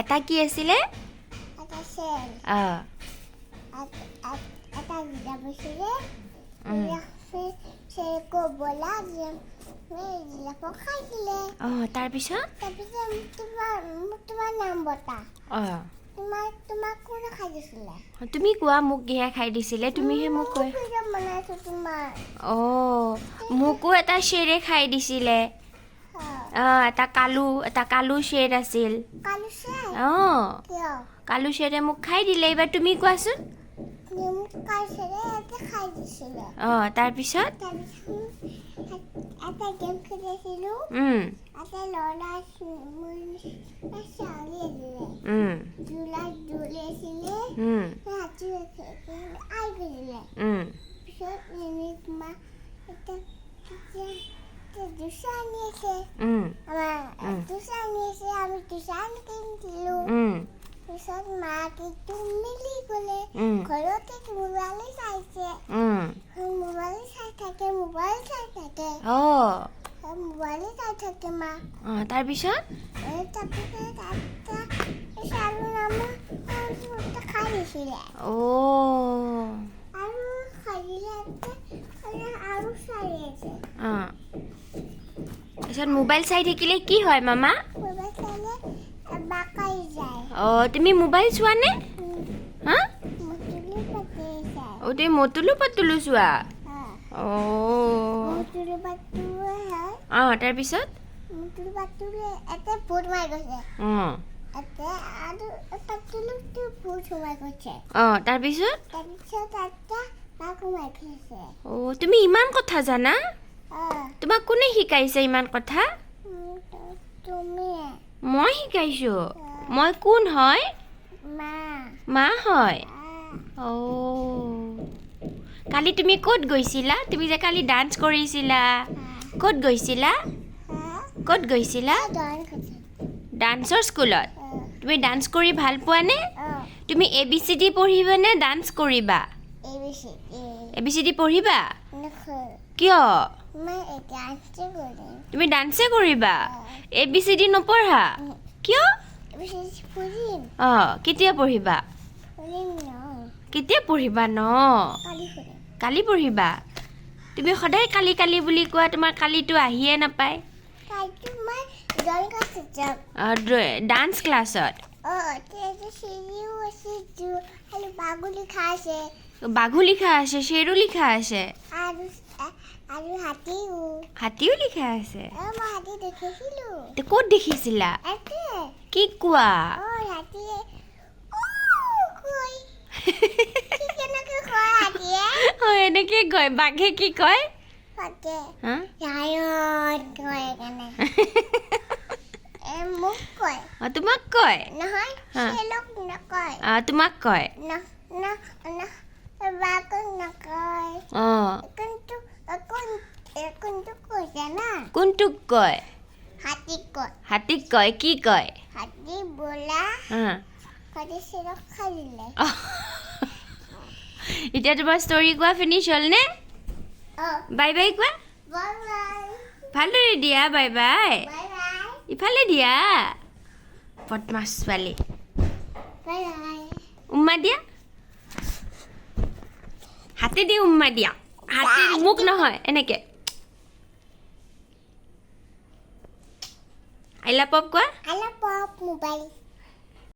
এটা কি আছিলে এটা চেল এটা জিৰা বছিলে সে কবলা জিৰাফক খাই দিলে তাৰপিছত তোমাৰ নাম বতা তোমাক কোনে খাই দিছিলে তুমি কোৱা মোক কিহে খাই দিছিলে তুমিহে মোক কৈ বনাইছো তোমাৰ মোকো এটা শ্বেৰে খাই দিছিলে এটা কালু শ্বেৰ আছিল কালু শ্বেৰে মোক খাই দিলে এইবাৰ তুমি কোৱাচোন তাৰপিছত এটা গেম খেলিছিলো এটা ল'ৰা ছোৱালী আছিলে হাতী আই গৈছিলে পিছত দুচা আনি আছে আমি দুচা আনি কিনিছিলো পিছত মাকে মিলি গ'লে ঘৰতে মোবাইল চাইছে মোবাইল চাই থাকে মোবাইল চাই থাকে মা তাৰপিছত খাই দিছিলে আৰু খাই দিলে আৰু চাই আছে তাৰপিছত মোবাইল চাই থাকিলে কি হয় মামা মোবাইল চাইলে বাকাই যায় তুমি মোবাইল চোৱা নে তুমি মতুলু পাতুলু চোৱা তাৰপিছত এটা ভূত সোমাই গৈছে তাৰপিছত এটা সোমাই গৈছে তুমি ইমান কথা জানা তোমাক কোনে শিকাইছে ইমান কথা মই শিকাইছো মই কোন হয় মা হয় কালি তুমি ক'ত গৈছিলা তুমি যে কালি ডান্স কৰিছিলা ক'ত গৈছিলা ডান্সৰ স্কুলত তুমি ডান্স কৰি ভাল পোৱা নে তুমি ABCD পঢ়িবা নে ডান্স কৰিবা ABCD পঢ়িবা কিয় তুমি ডান্সে কৰিবা ABCD নপঢ়া কিয় কেতিয়া পঢ়িবা ন কালি পঢ়িবা তুমি সদায় কালি কালি বুলি কোৱা তোমাৰ কালিটো আহিয়ে নাপায় ডান্স ক্লাছত বাঘু লিখা আছে শ্বেৰো লিখা আছে হাতীও লিখা আছে ক'ত দেখিছিলা কি কোৱা এনেকে কয় বাঘে কি কয় তোমাক কয় তোমাক কয় কোনটোক কয় হাতীক কয় কি কয় এতিয়া তোমাৰ ষ্টৰি কোৱা ফিনিছ হ'ল নে বাই বাই কোৱা ভালদৰে দিয়া বাই বাই ইফালে দিয়া বদমাছ ছোৱালী উম্মা দিয়া হাতে দি উম্মা দিয়া হাতে মুখ নহয় এনেকে আই লাভ পপ কোৱা মোবাইল